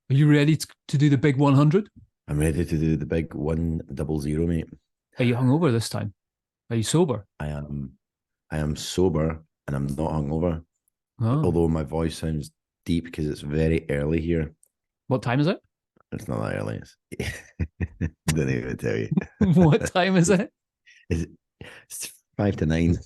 Are you ready to do the big 100? I'm ready to do the big 100, mate. Are you hungover this time? Are you sober? I am sober and I'm not hungover, Oh, although my voice sounds deep because it's very early here. what time is it? It's not that early. Didn't even tell you. What time is it? It's 5 to 9.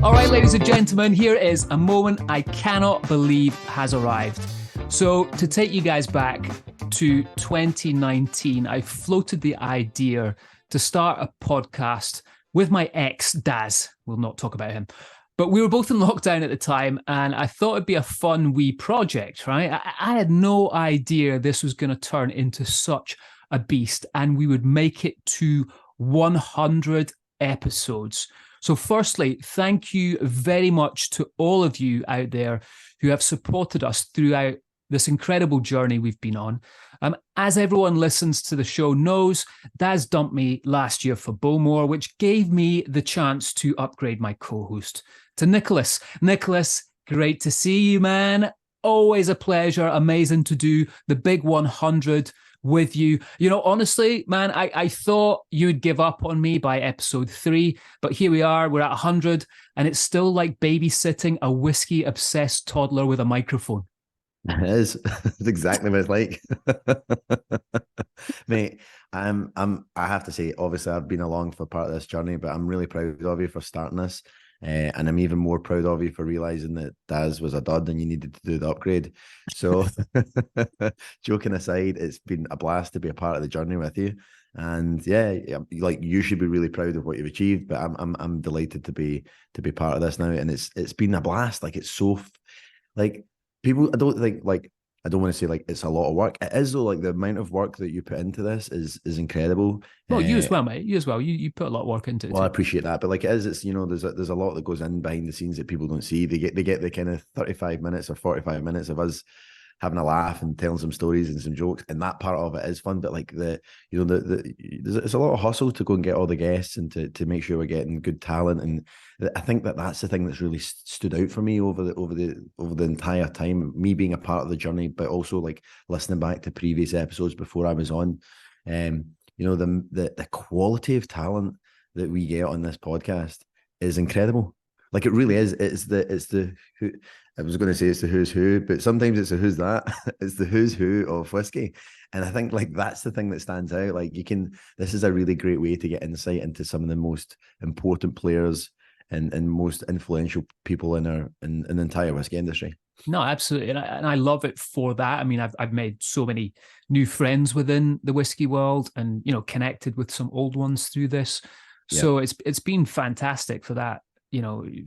All right, ladies and gentlemen, here is a moment I cannot believe has arrived. So, to take you guys back to 2019, I floated the idea to start a podcast with my ex, Daz. We'll not talk about him. But we were both in lockdown at the time, and I thought it'd be a fun wee project, right? I had no idea this was going to turn into such a beast, and we would make it to 100 episodes. So firstly, thank you very much to all of you out there who have supported us throughout this incredible journey we've been on. As everyone listens to the show knows, Daz dumped me last year for Bowmore, which gave me the chance to upgrade my co-host to Nicholas. Nicholas, great to see you, man. Always a pleasure. Amazing to do the big 100 with you. You know, honestly, man, I thought you'd give up on me by episode 3, but here we are, we're at 100, and it's still like babysitting a whiskey-obsessed toddler with a microphone. It is. It's exactly what it's like. Mate, I have to say, obviously I've been along for part of this journey, but I'm really proud of you for starting this. And I'm even more proud of you for realizing that Daz was a dud and you needed to do the upgrade. So, joking aside, it's been a blast to be a part of the journey with you. And yeah, like you should be really proud of what you've achieved. But I'm delighted to be part of this now, and it's been a blast. Like it's so like people. I don't think like. I don't want to say like it's a lot of work. It is though. Like the amount of work that you put into this is incredible. Well, you as well, mate. You as well. You put a lot of work into it. Well, I appreciate that, but like it is, it's there's a lot that goes in behind the scenes that people don't see. They get the kind of 35 minutes or 45 minutes of us having a laugh and telling some stories and some jokes, and that part of it is fun. But like it's a lot of hustle to go and get all the guests and to make sure we're getting good talent. And I think that's the thing that's really stood out for me over the entire time, me being a part of the journey, but also like listening back to previous episodes before I was on. The quality of talent that we get on this podcast is incredible. Like it really is. It's the who, I was going to say it's the who's who, but sometimes it's the who's that. It's the who's who of whiskey. And I think like that's the thing that stands out. Like this is a really great way to get insight into some of the most important players and most influential people in the entire whiskey industry. No, absolutely, and I love it for that. I mean, I've made so many new friends within the whiskey world, and connected with some old ones through this. So it's been fantastic for that.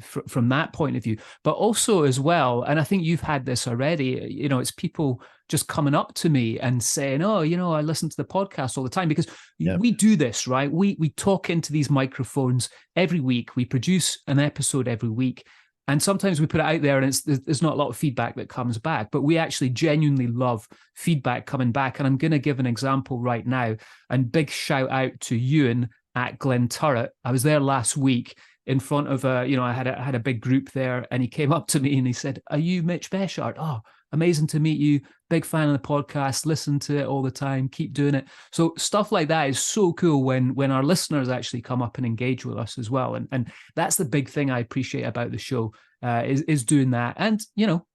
From that point of view, but also as well, and I think you've had this already. It's people just coming up to me and saying, "Oh, I listen to the podcast all the time," because we do this, right? We talk into these microphones every week. We produce an episode every week. And sometimes we put it out there and there's not a lot of feedback that comes back, but we actually genuinely love feedback coming back. And I'm going to give an example right now, and big shout out to Ewan at Glendronach. I was there last week in front of I had a big group there, and he came up to me and he said, "Are you Mitch Beshart? Oh, amazing to meet you. Big fan of the podcast. Listen to it all the time. Keep doing it." So stuff like that is so cool when our listeners actually come up and engage with us as well. And that's the big thing I appreciate about the show is doing that. And,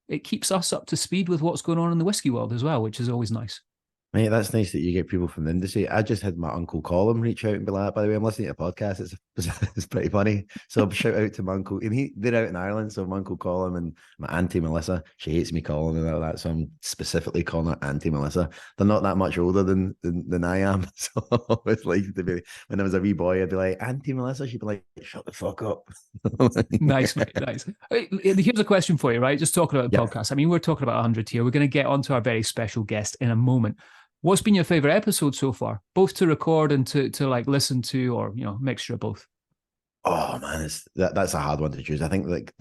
it keeps us up to speed with what's going on in the whiskey world as well, which is always nice. Mate, that's nice that you get people from the industry. I just had my Uncle Colin reach out and be like, "By the way, I'm listening to a podcast. It's pretty funny." So shout out to my uncle. And they're out in Ireland, so my Uncle Colin and my Auntie Melissa. She hates me calling her that, so I'm specifically calling her Auntie Melissa. They're not that much older than I am. So it's like when I was a wee boy, I'd be like, "Auntie Melissa." She'd be like, "Shut the fuck up." Nice, mate. Nice. Here's a question for you, right? Just talking about the podcast. I mean, we're talking about 100 here. We're going to get onto our very special guest in a moment. What's been your favorite episode so far, both to record and to like listen to, or mixture of both? Oh man, that's a hard one to choose. I think like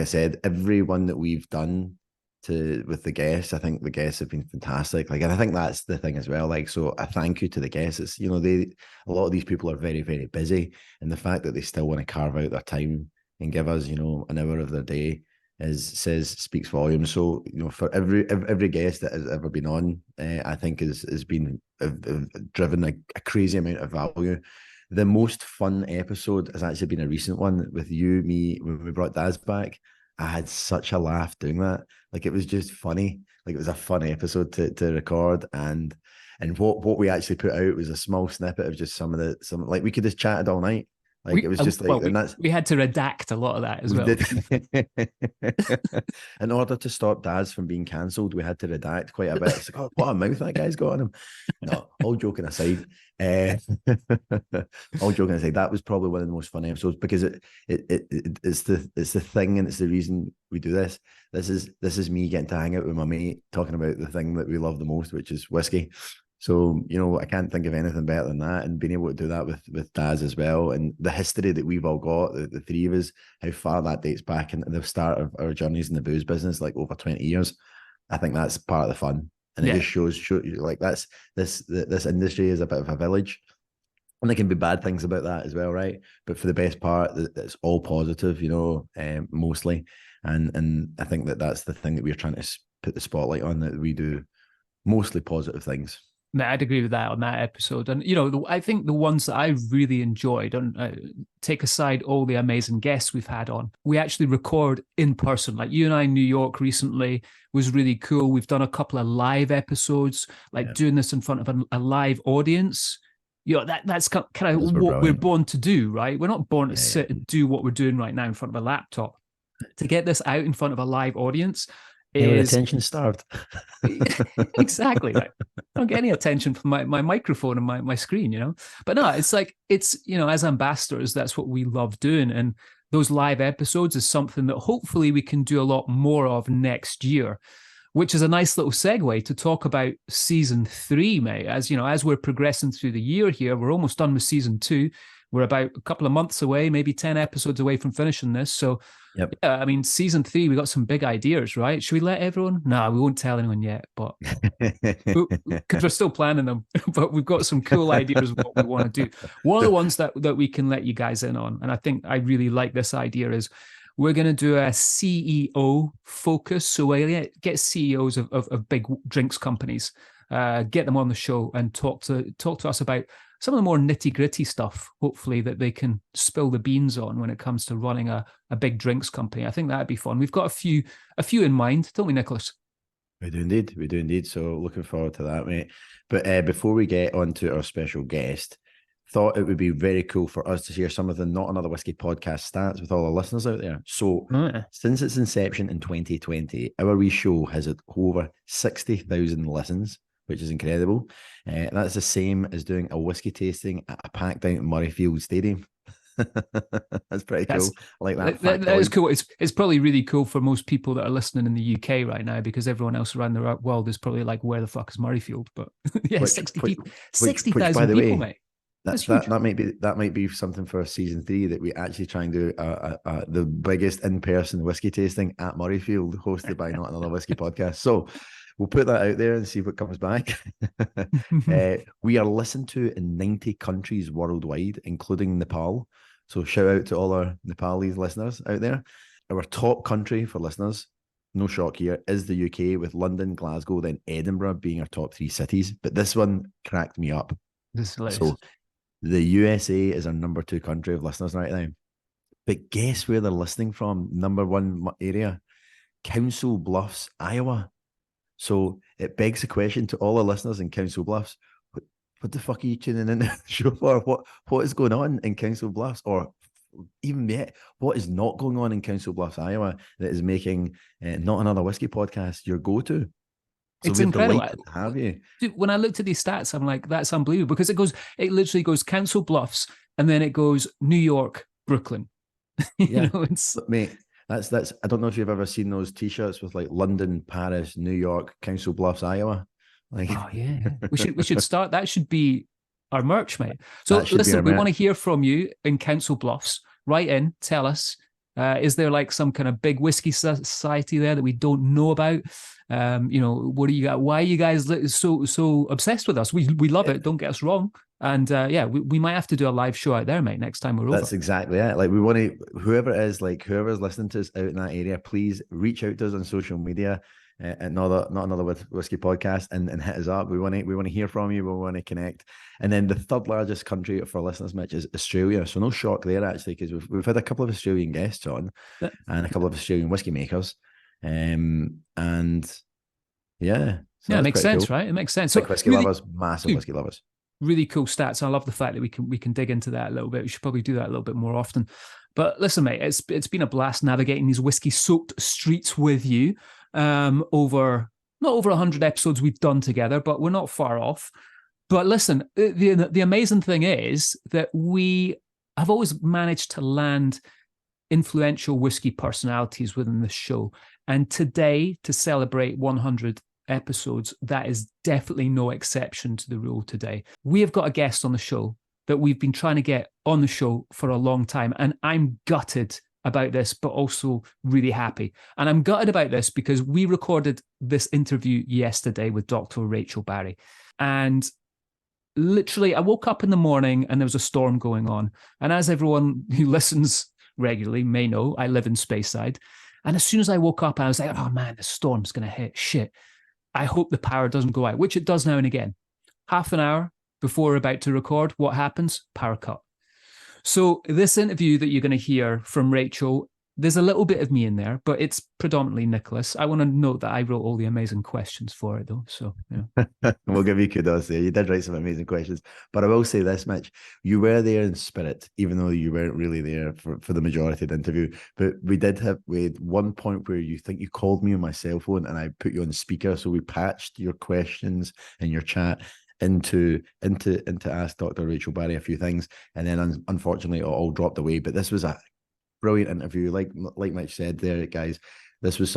I said, every one that we've done with the guests. I think the guests have been fantastic. Like, and I think that's the thing as well. Like, so a thank you to the guests. It's, you know, a lot of these people are very, very busy, and the fact that they still want to carve out their time and give us, you know, an hour of their day speaks volumes. So, you know, for every guest that has ever been on, I think has been driven a crazy amount of value. The most fun episode has actually been a recent one with you, me, when we brought Daz back. I had such a laugh doing that. Like, it was just funny. Like, it was a fun episode to record, and what we actually put out was a small snippet of just some like, we could just chatted all night. Like, it was just like, and we had to redact a lot of that as well. In order to stop Daz from being cancelled, we had to redact quite a bit. It's like, oh, what a mouth that guy's got on him. No, all joking aside, that was probably one of the most fun episodes, because it's the thing, and it's the reason we do this. This is me getting to hang out with my mate, talking about the thing that we love the most, which is whiskey. So, you know, I can't think of anything better than that, and being able to do that with Daz as well, and the history that we've all got, the three of us, how far that dates back, and the start of our journeys in the booze business, like over 20 years. I think that's part of the fun, and it just shows like that's this industry is a bit of a village, and there can be bad things about that as well, right? But for the best part, it's all positive, you know, mostly, and I think that's the thing that we're trying to put the spotlight on, that we do mostly positive things. I'd agree with that on that episode. And, you know, I think the ones that I really enjoyed, and take aside all the amazing guests we've had on, we actually record in person. Like, you and I in New York recently was really cool. We've done a couple of live episodes, like doing this in front of a live audience. You know, that's kind of what we're born to do, right? We're not born to sit and do what we're doing right now in front of a laptop. To get this out in front of a live audience, we're attention starved. Exactly. Right. I don't get any attention from my microphone and my screen, you know. But no, it's like, it's, you know, as ambassadors, that's what we love doing. And those live episodes is something that hopefully we can do a lot more of next year, which is a nice little segue to talk about season 3, mate. As you know, as we're progressing through the year here, we're almost done with season 2. We're about a couple of months away, maybe 10 episodes away from finishing this. So, yeah, I mean, season 3, we got some big ideas, right? Should we let everyone? No, we won't tell anyone yet, but because we're still planning them. But we've got some cool ideas of what we want to do. One of the ones that we can let you guys in on, and I think I really like this idea, is we're going to do a CEO focus. So we get CEOs of big drinks companies, get them on the show and talk to us about some of the more nitty-gritty stuff, hopefully, that they can spill the beans on when it comes to running a big drinks company. I think that'd be fun. We've got a few in mind, don't we, Nicholas? We do indeed. So looking forward to that, mate. But before we get on to our special guest, thought it would be very cool for us to share some of the Not Another Whisky podcast stats with all our listeners out there. So since its inception in 2020, our wee show has had over 60,000 listens, which is incredible. That's the same as doing a whiskey tasting at a packed out Murrayfield Stadium. That's pretty cool. I like that. That is cool. It's probably really cool for most people that are listening in the UK right now, because everyone else around the world is probably like, where the fuck is Murrayfield? But yeah, 60,000 people, mate. That might be something for season 3, that we actually try and do the biggest in-person whiskey tasting at Murrayfield, hosted by Not Another Whisky Podcast. So we'll put that out there and see what comes back. We are listened to in 90 countries worldwide, including Nepal. So shout out to all our Nepalese listeners out there. Our top country for listeners, no shock here, is the UK, with London, Glasgow, then Edinburgh being our top 3 cities. But this one cracked me up. So the USA is our number 2 country of listeners right now. But guess where they're listening from? Number 1 area, Council Bluffs, Iowa. So it begs the question to all our listeners in Council Bluffs: what the fuck are you tuning in the show for? What is going on in Council Bluffs? Or even yet, what is not going on in Council Bluffs, Iowa, that is making Not Another Whisky Podcast your go-to? So it's incredible to have you. Dude, when I looked at these stats, I'm like, that's unbelievable, because it literally goes Council Bluffs, and then it goes New York, Brooklyn. Yeah, mate. That's. I don't know if you've ever seen those T-shirts with like London, Paris, New York, Council Bluffs, Iowa. Like, oh yeah, we should start. That should be our merch, mate. So listen, we want to hear from you in Council Bluffs. Write in, tell us Is there like some kind of big whiskey society there that we don't know about? What do you got? Why are you guys so obsessed with us? We love it. Don't get us wrong. And we might have to do a live show out there, mate, next time we're over. That's exactly it. Like, we want to, whoever's listening to us out in that area, please reach out to us on social media at Not Another Whisky Podcast and hit us up. We want to hear from you. We want to connect. And then the third largest country for listeners, Mitch, is Australia. So no shock there, actually, because we've had a couple of Australian guests on and a couple of Australian whiskey makers. And yeah. So it makes sense, cool. right? It makes sense. So whiskey lovers, massive whiskey lovers. Really cool stats. I love the fact that we can dig into that a little bit. We should probably do that a little bit more often. But listen, mate, it's been a blast navigating these whiskey-soaked streets with you. Not over 100 episodes we've done together, but we're not far off. But listen, the amazing thing is that we have always managed to land influential whiskey personalities within the show. And today, to celebrate 100 episodes, that is definitely no exception to the rule today. We have got a guest on the show that we've been trying to get on the show for a long time, and I'm gutted about this, but also really happy. And I'm gutted about this because we recorded this interview yesterday with Dr. Rachel Barrie, and literally I woke up in the morning and there was a storm going on. And as everyone who listens regularly may know, I live in Speyside, and as soon as I woke up, I was like, oh man, the storm's gonna hit. Shit, I hope the power doesn't go out, which it does now and again. Half an hour before we're about to record, what happens? Power cut. So this interview that you're going to hear from Rachel, there's a little bit of me in there, but it's predominantly Nicholas. I want to note that I wrote all the amazing questions for it, though. So, yeah. We'll give you kudos there. You did write some amazing questions. But I will say this, Mitch, you were there in spirit, even though you weren't really there for the majority of the interview. But we had one point where you think you called me on my cell phone and I put you on speaker. So we patched your questions and your chat into ask Dr. Rachel Barrie a few things. And then unfortunately it all dropped away. But this was a brilliant interview. Like Mitch said there, guys, this was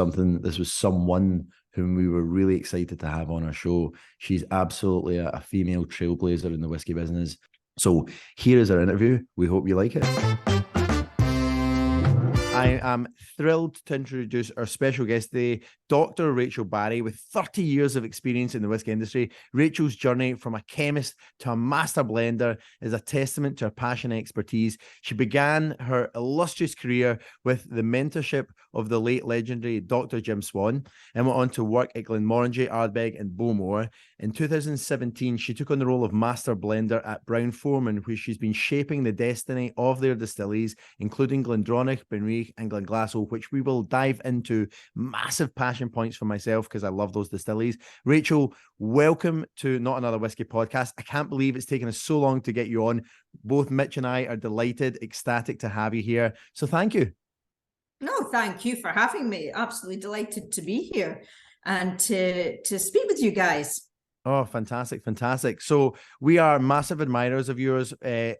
someone whom we were really excited to have on our show. She's absolutely a female trailblazer in the whiskey business. So here is our interview. We hope you like it. I am thrilled to introduce our special guest today, Dr. Rachel Barrie, with 30 years of experience in the whiskey industry. Rachel's journey from a chemist to a master blender is a testament to her passion and expertise. She began her illustrious career with the mentorship of the late legendary Dr. Jim Swan and went on to work at Glenmorangie, Ardbeg and Bowmore. In 2017, she took on the role of master blender at Brown-Forman, where she's been shaping the destiny of their distilleries, including Glendronach, Benriach and Glenglassaugh, which we will dive into. Massive passion points for myself because I love those distilleries. Rachel, welcome to Not Another Whisky Podcast. I can't believe it's taken us so long to get you on. Both Mitch and I are delighted, ecstatic to have you here. So thank you. No, thank you for having me. Absolutely delighted to be here and to speak with you guys. Oh, fantastic, fantastic. So we are massive admirers of yours.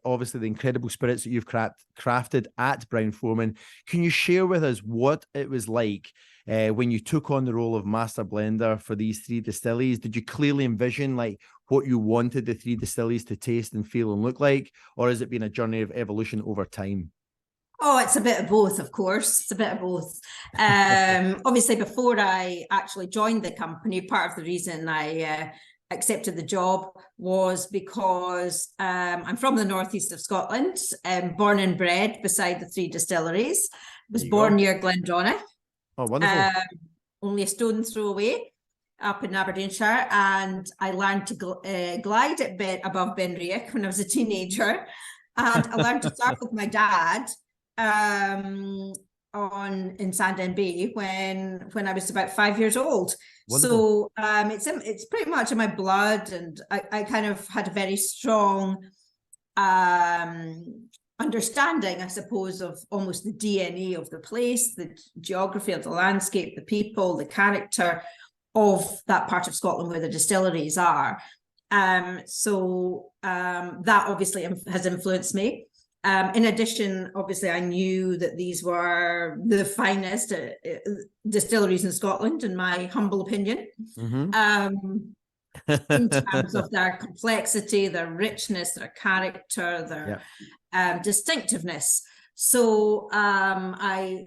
Obviously, the incredible spirits that you've crafted at Brown-Forman. Can you share with us what it was like when you took on the role of master blender for these three distilleries? Did you clearly envision like what you wanted the three distilleries to taste and feel and look like? Or has it been a journey of evolution over time? Oh, it's a bit of both, of course. It's a bit of both. Obviously, before I actually joined the company, part of the reason I accepted the job was because I'm from the northeast of Scotland, born and bred beside the three distilleries. Was born near Glendronach. Oh, wonderful. Only a stone's throw away up in Aberdeenshire. And I learned to glide above Benriach when I was a teenager. And I learned to surf with my dad in Sandown Bay when I was about 5 years old. Wonderful. So it's pretty much in my blood, and I kind of had a very strong understanding, I suppose, of almost the DNA of the place, the geography of the landscape, the people, the character of that part of Scotland where the distilleries are. So that obviously has influenced me. In addition, obviously, I knew that these were the finest distilleries in Scotland, in my humble opinion, in terms of their complexity, their richness, their character, their distinctiveness. So I,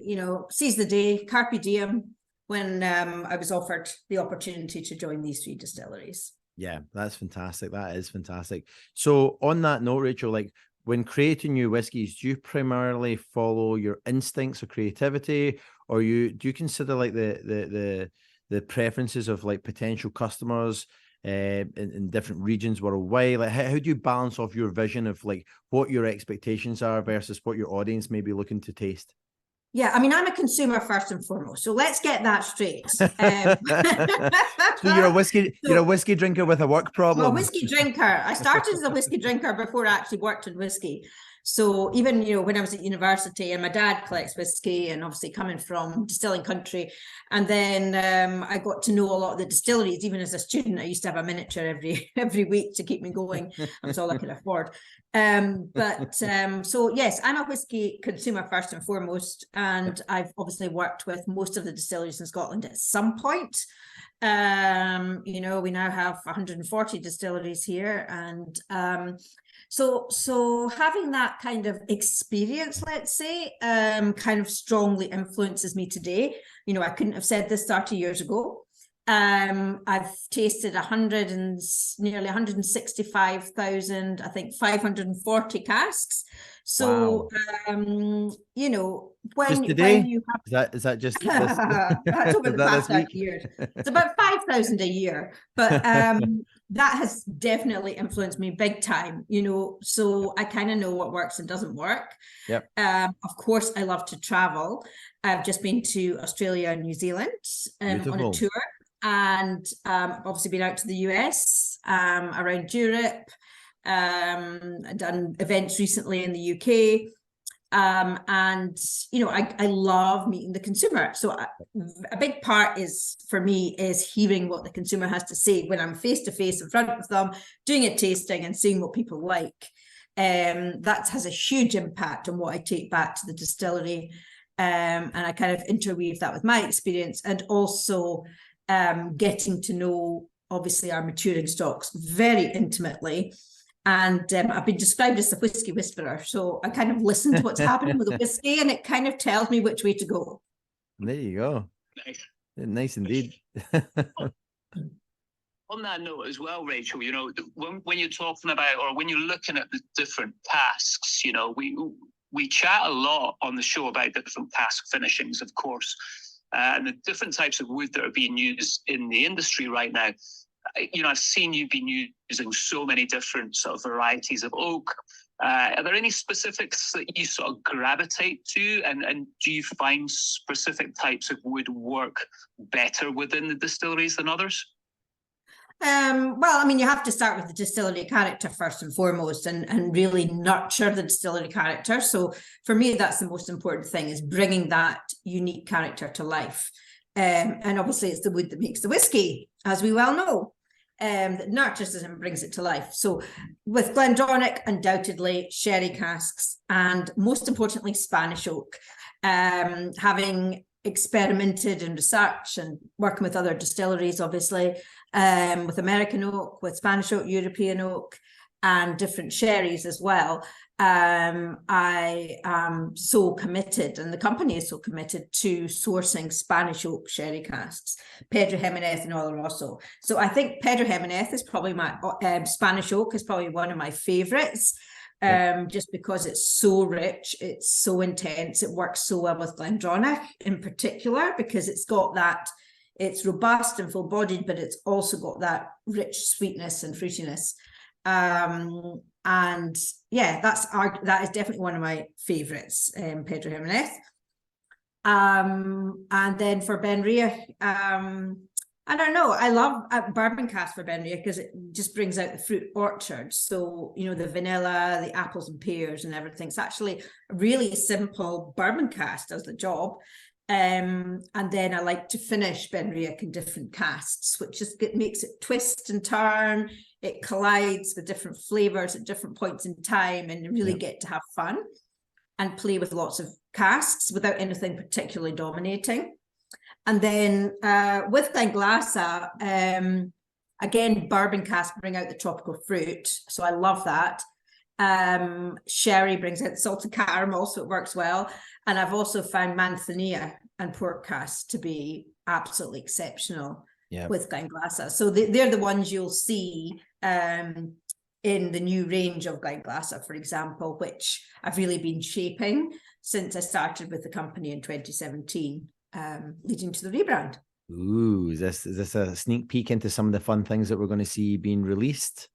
seized the day, carpe diem, when I was offered the opportunity to join these 3 distilleries. Yeah, that's fantastic. That is fantastic. So on that note, Rachel, like when creating new whiskies, do you primarily follow your instincts or creativity, or do you consider like the preferences of like potential customers in different regions worldwide? Like how do you balance off your vision of like what your expectations are versus what your audience may be looking to taste? Yeah, I mean, I'm a consumer first and foremost, so let's get that straight. So you're a whiskey drinker with a work problem. I'm a whiskey drinker. I started as a whiskey drinker before I actually worked in whiskey. So even, when I was at university, and my dad collects whiskey, and obviously coming from distilling country, and then I got to know a lot of the distilleries. Even as a student, I used to have a miniature every week to keep me going. That's all I could afford. So yes, I'm a whiskey consumer first and foremost, and I've obviously worked with most of the distilleries in Scotland at some point. We now have 140 distilleries here, and so having that kind of experience, let's say, kind of strongly influences me today. I couldn't have said this 30 years ago. I've tasted nearly 165,000, I think 540 casks. So, wow. When you have is that just that's over the past 30 years. It's about 5,000 a year, but that has definitely influenced me big time. So I kind of know what works and doesn't work. Yep. Of course, I love to travel. I've just been to Australia and New Zealand on a tour, and obviously been out to the US, around Europe. Done events recently in the UK. I love meeting the consumer. So a big part for me is hearing what the consumer has to say when I'm face to face in front of them, doing a tasting and seeing what people like. That has a huge impact on what I take back to the distillery. And I kind of interweave that with my experience, and also getting to know, obviously, our maturing stocks very intimately. And I've been described as the whiskey whisperer. So I kind of listen to what's happening with the whiskey, and it kind of tells me which way to go. There you go. Nice indeed. On that note as well, Rachel, when you're talking about, or when you're looking at the different casks, we chat a lot on the show about different cask finishings, of course, and the different types of wood that are being used in the industry right now. I've seen you've been using so many different sort of varieties of oak. Are there any specifics that you sort of gravitate to, and do you find specific types of wood work better within the distilleries than others? Well, I mean, you have to start with the distillery character first and foremost, and really nurture the distillery character. So for me, that's the most important thing, is bringing that unique character to life. And obviously it's the wood that makes the whiskey, as we well know, that nurtures it and brings it to life. So with Glendronach, undoubtedly sherry casks, and most importantly, Spanish oak. Having experimented in research and working with other distilleries, obviously, with American oak, with Spanish oak, European oak, and different sherries as well. I am so committed, and the company is so committed to sourcing Spanish oak sherry casks, Pedro Jimenez and Oloroso. So I think Pedro Jimenez is probably my Spanish oak is probably one of my favorites. Just because it's so rich, it's so intense, it works so well with Glendronach in particular, because it's got that, it's robust and full-bodied, but it's also got that rich sweetness and fruitiness. And yeah, that is definitely one of my favorites, Pedro Jimenez. And then for Benriach, I don't know, I love bourbon cask for Benriach because it just brings out the fruit orchard. So, the vanilla, the apples and pears and everything. It's actually a really simple bourbon cask, does the job. And then I like to finish Benriach in different casks, which just makes it twist and turn. It collides with different flavors at different points in time, and you really get to have fun and play with lots of casks without anything particularly dominating. And then with Glenglassaugh, again, bourbon casks bring out the tropical fruit. So I love that. Sherry brings out salted caramel, so it works well. And I've also found Manzanilla and port casks to be absolutely exceptional with Glenglassaugh. So they're the ones you'll see in the new range of Glenglassaugh, for example, which I've really been shaping since I started with the company in 2017, leading to the rebrand. Ooh, is this a sneak peek into some of the fun things that we're going to see being released?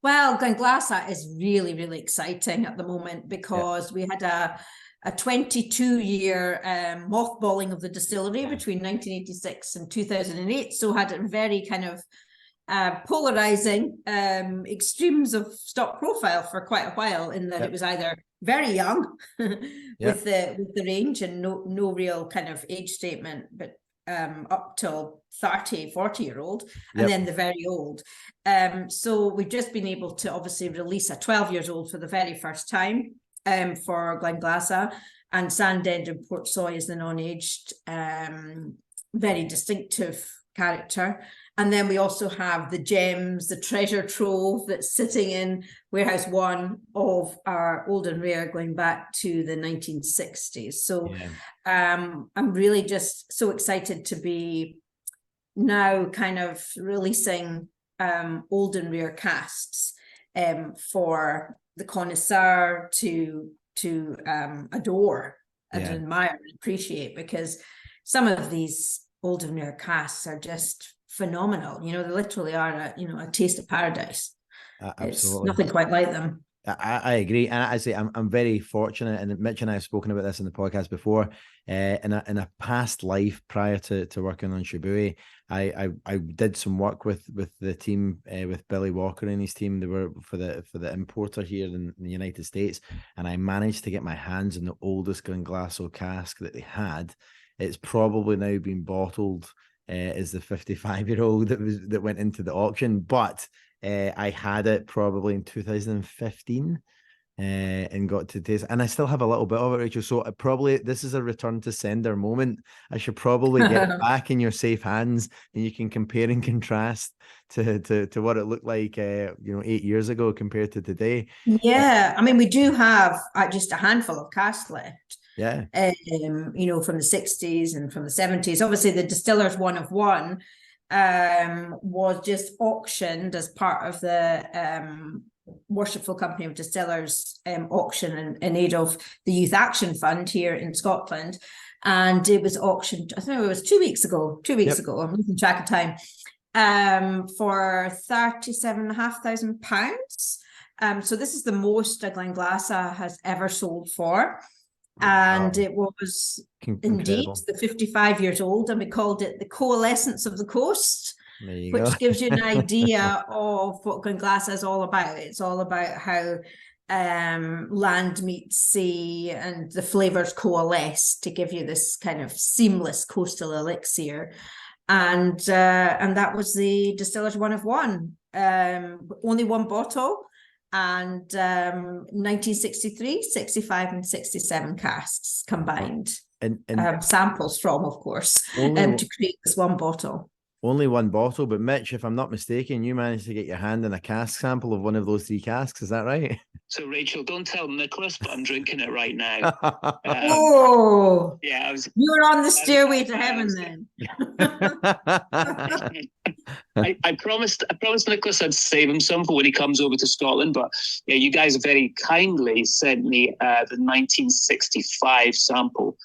Well, Glenglassaugh is really, really exciting at the moment because we had a 22-year mothballing of the distillery between 1986 and 2008. So had a very kind of polarizing extremes of stock profile for quite a while, in that it was either very young with the range and no real kind of age statement, but up till 30, 40-year-old, and then the very old. So we've just been able to obviously release a 12 years old for the very first time for Glenglassaugh, and Sandend and Port Soy is the non-aged, very distinctive character. And then we also have the gems, the treasure trove that's sitting in Warehouse 1 of our old and rare going back to the 1960s. So I'm really just so excited to be now kind of releasing old and rare casks for the connoisseur to adore and admire and appreciate, because some of these old and rare casks are just phenomenal. You know, they literally are a taste of paradise. Absolutely. It's nothing quite like them. I agree, and I say I'm very fortunate, and Mitch and I have spoken about this in the podcast before. In a past life prior to working on Shibui, I did some work with the team, with Billy Walker and his team. They were for the importer here in the United States, and I managed to get my hands on the oldest Glenglassaugh cask that they had. It's probably now been bottled as the 55-year-old that went into the auction, but I had it probably in 2015 and got to taste, and I still have a little bit of it, Rachel. So this is a return to sender moment. I should probably get it back in your safe hands, and you can compare and contrast to what it looked like 8 years ago compared to today. Yeah, I mean, we do have just a handful of casks left. Yeah. From the 60s and from the 70s. Obviously, the Distillers 1 of 1 was just auctioned as part of the Worshipful Company of Distillers auction in aid of the Youth Action Fund here in Scotland. And it was auctioned, I think it was 2 weeks ago. I'm losing track of time, for £37,500. So this is the most a Glenglassaugh has ever sold for. And it was indeed the 55 years old, and we called it the Coalescence of the Coast, which gives you an idea of what Glenglassaugh is all about. It's all about how land meets sea and the flavors coalesce to give you this kind of seamless coastal elixir. And that was the Distillers 1 of 1, only one bottle. And 1963, 65 and 67 casks combined, and samples from, of course, to create this one bottle. Only one bottle, but Mitch, if I'm not mistaken, you managed to get your hand in a cask sample of one of those 3 casks. Is that right? So, Rachel, don't tell Nicholas, but I'm drinking it right now. Yeah, you were on the stairway to heaven then. I promised Nicholas I'd save him some for when he comes over to Scotland, but yeah, you guys very kindly sent me the 1965 sample,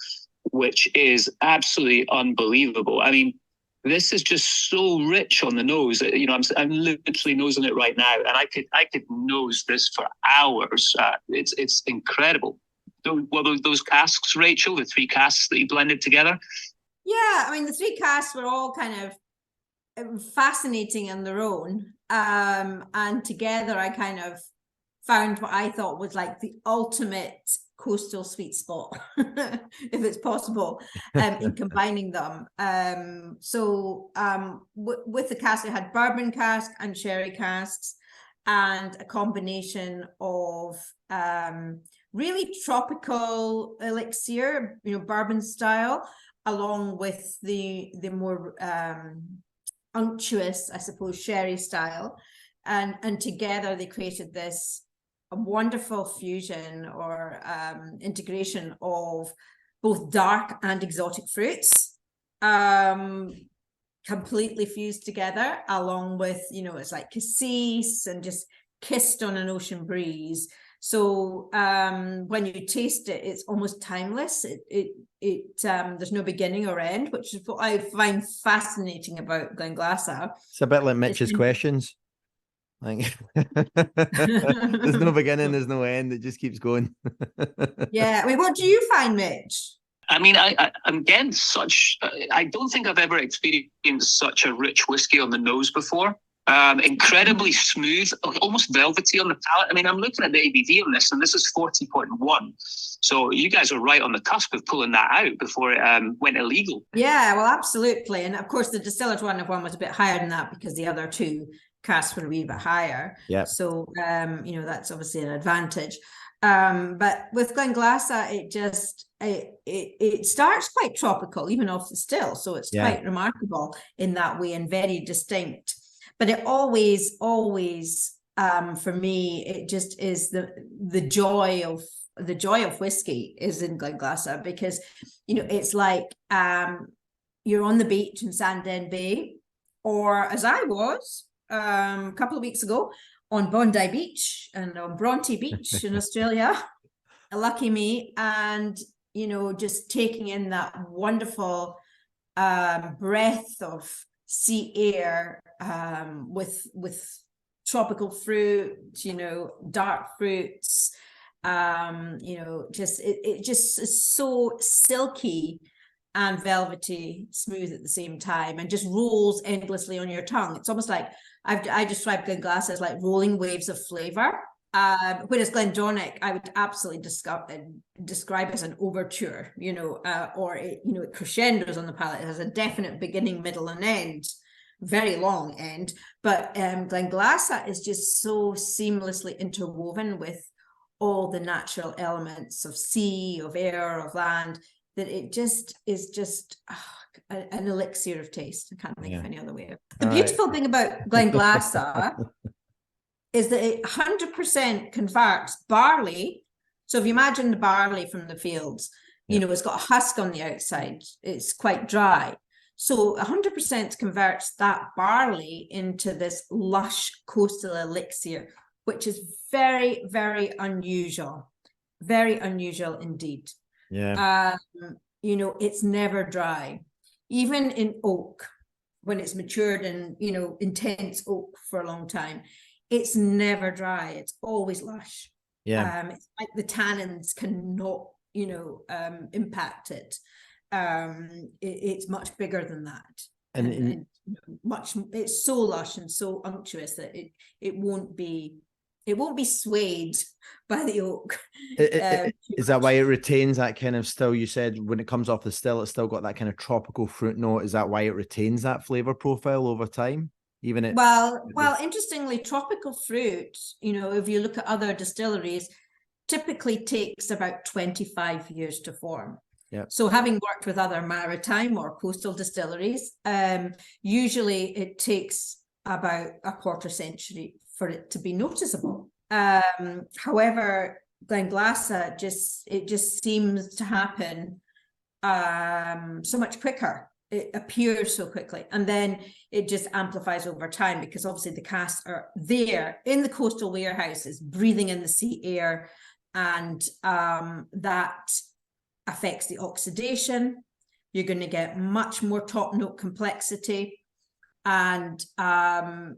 which is absolutely unbelievable. I mean, this is just so rich on the nose. I'm literally nosing it right now, and I could nose this for hours. It's incredible. Those casks, Rachel, the 3 casks that you blended together? Yeah, I mean, the 3 casks were all kind of fascinating on their own. And together I kind of found what I thought was like the ultimate coastal sweet spot, if it's possible, in combining them. With the cask, I had bourbon cask and sherry casks, and a combination of really tropical elixir, bourbon style, along with the more unctuous, I suppose, sherry style, and together they created this a wonderful fusion or integration of both dark and exotic fruits, completely fused together, along with, it's like cassis and just kissed on an ocean breeze. So when you taste it, it's almost timeless. There's no beginning or end, which is what I find fascinating about Glenglassaugh. It's a bit like Mitch's questions. Like, there's no beginning, there's no end. It just keeps going. Yeah. I mean, what do you find, Mitch? I mean, I'm getting I don't think I've ever experienced such a rich whiskey on the nose before. Incredibly smooth, almost velvety on the palate. I mean, I'm looking at the ABV on this, and this is 40.1. So you guys are right on the cusp of pulling that out before it went illegal. Yeah, well, absolutely. And of course, the distillers one was a bit higher than that because the other two casks were a wee bit higher. Yeah. So, that's obviously an advantage. But with Glenglassaugh, it starts quite tropical, even off the still. So it's quite remarkable in that way and very distinct. But it always, for me, it just is the joy of whiskey is in Glenglassaugh, because it's like you're on the beach in Sandown Bay, or as I was a couple of weeks ago on Bondi Beach and on Bronte Beach in Australia. Lucky me. And just taking in that wonderful breath of sea air, with tropical fruit, dark fruits, it just is so silky and velvety smooth at the same time, and just rolls endlessly on your tongue. It's almost like I describe Glenglassaugh as like rolling waves of flavor. Whereas Glendronach, I would absolutely describe as an overture, or it crescendos on the palate. It has a definite beginning, middle, and end, very long end. But Glenglassaugh is just so seamlessly interwoven with all the natural elements of sea, of air, of land, that it just is just an elixir of taste. I can't think of any other way. The beautiful thing about Glenglassaugh is that it 100% converts barley. So if you imagine the barley from the fields, it's got a husk on the outside. It's quite dry. So 100% converts that barley into this lush coastal elixir, which is very, very unusual. Very unusual indeed. Yeah. It's never dry. Even in oak, when it's matured in, intense oak for a long time, it's never dry. It's always lush. Yeah. It's like the tannins cannot, impact it. It's much bigger than that. And it's so lush and so unctuous that it won't be swayed by the oak. Is that why it retains that kind of still? You said when it comes off the still, it's still got that kind of tropical fruit note. Is that why it retains that flavor profile over time? Well, interestingly, tropical fruit, if you look at other distilleries, typically takes about 25 years to form. Yeah. So having worked with other maritime or coastal distilleries, usually it takes about a quarter century for it to be noticeable. However, Glenglassaugh just seems to happen so much quicker. It appears so quickly, and then it just amplifies over time, because obviously the casks are there in the coastal warehouses, breathing in the sea air, and that affects the oxidation. You're going to get much more top note complexity, and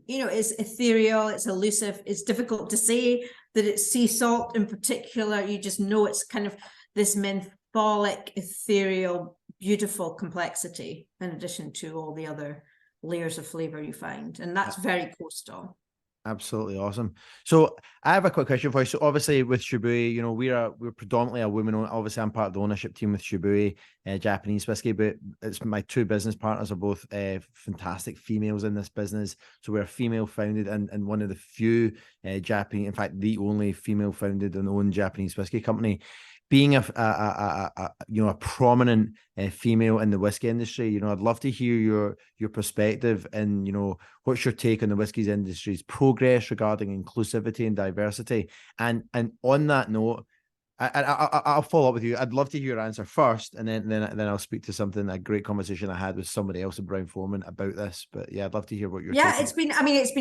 it's ethereal, it's elusive, it's difficult to say that it's sea salt in particular. You just know it's kind of this mentholic, ethereal, beautiful complexity, in addition to all the other layers of flavor you find, and that's very coastal. Absolutely awesome. So I have a quick question for you. So obviously with Shibui, we're predominantly a women. Obviously, I'm part of the ownership team with Shibui, Japanese whiskey, but it's my two business partners are both fantastic females in this business. So we're female founded and one of the few Japanese, in fact, the only female founded and owned Japanese whiskey company. being a prominent female in the whiskey industry, I'd love to hear your perspective and, what's your take on the whiskey industry's progress regarding inclusivity and diversity. And on that note, I'll follow up with you. I'd love to hear your answer first, and then I'll speak to a great conversation I had with somebody else at Brown-Forman about this. But yeah, I'd love to hear what you're. Yeah, it's been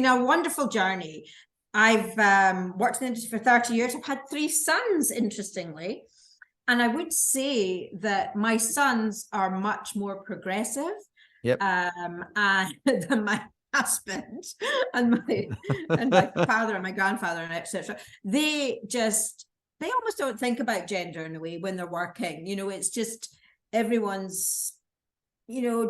a wonderful journey. I've worked in the industry for 30 years. I've had 3 sons, interestingly. And I would say that my sons are much more progressive than my husband and my father and my grandfather and etc. They almost don't think about gender in a way when they're working. It's just everyone's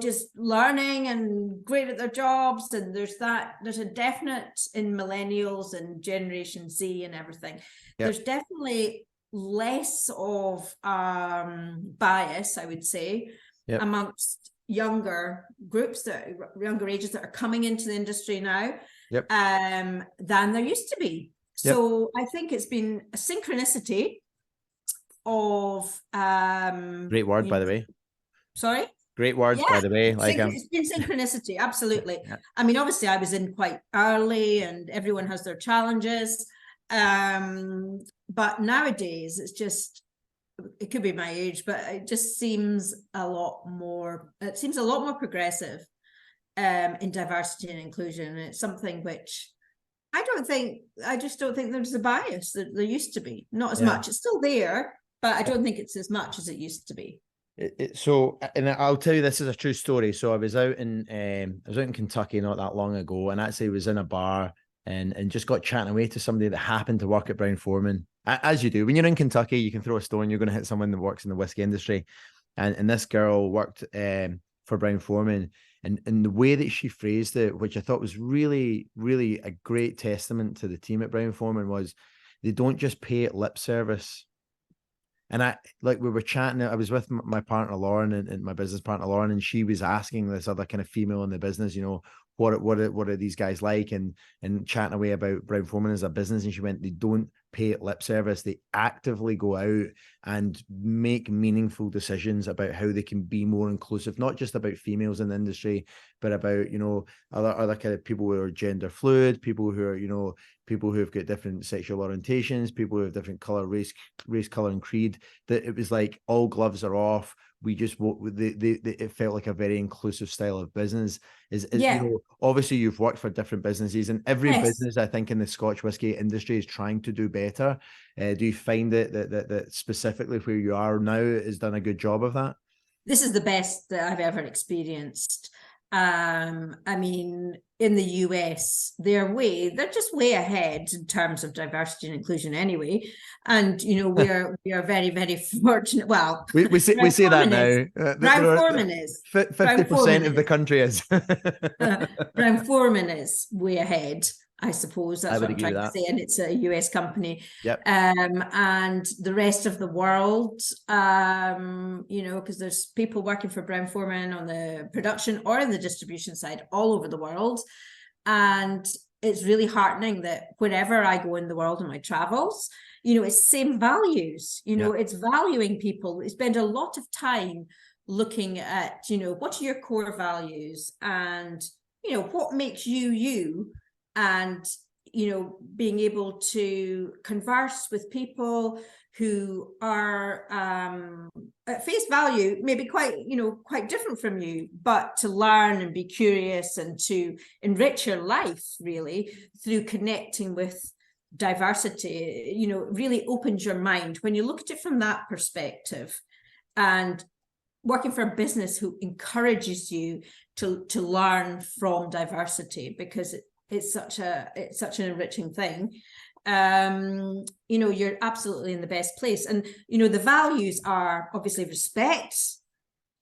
just learning and great at their jobs, and there's a definite in millennials and Generation Z and everything. There's definitely less of bias, I would say, amongst younger groups younger ages that are coming into the industry now than there used to be. So I think it's been a synchronicity of great word, by the way. Sorry? Great words, by the way. It's been synchronicity, absolutely. I mean, obviously I was in quite early and everyone has their challenges. But nowadays it could be my age, but it just seems a lot more progressive in diversity and inclusion. And it's something which I just don't think there's a bias that there used to be. Not as much. It's still there, but I don't think it's as much as it used to be. So, and I'll tell you, this is a true story. So I was out in Kentucky not that long ago, and actually was in a bar and just got chatting away to somebody that happened to work at Brown-Forman. As you do when you're in Kentucky, you can throw a stone, you're going to hit someone that works in the whiskey industry. And this girl worked for Brown-Forman, and the way that she phrased it, which I thought was really, really a great testament to the team at Brown-Forman, was they don't just pay it lip service. And we were chatting, I was with my partner Lauren and my business partner Lauren, and she was asking this other kind of female in the business, what are these guys like, and chatting away about Brown-Forman as a business. And she went, they don't pay it lip service. They actively go out and make meaningful decisions about how they can be more inclusive, not just about females in the industry, but about, other kind of people who are gender fluid, people who are, people who have got different sexual orientations, people who have different color, race, color, and creed. That it was like all gloves are off. It felt like a very inclusive style of business. Obviously you've worked for different businesses, and every business I think in the Scotch whisky industry is trying to do better. Do you find that specifically where you are now has done a good job of that? This is the best that I've ever experienced. I mean, in the US, they're just way ahead in terms of diversity and inclusion anyway. And, we are very, very fortunate. Well, we say that now. Brown-Forman is 50% of the country is. Brown-Forman is way ahead, I suppose. That's what I'm trying to say. And it's a US company. Yep. And the rest of the world, because there's people working for Brown-Forman on the production or in the distribution side all over the world. And it's really heartening that wherever I go in the world in my travels, it's same values, it's valuing people. We spend a lot of time looking at, what are your core values and, what makes you, and, being able to converse with people who are at face value, maybe quite different from you, but to learn and be curious and to enrich your life really through connecting with diversity, really opens your mind when you look at it from that perspective. And working for a business who encourages you to learn from diversity, because it's such an enriching thing. You're absolutely in the best place. And the values are obviously respect.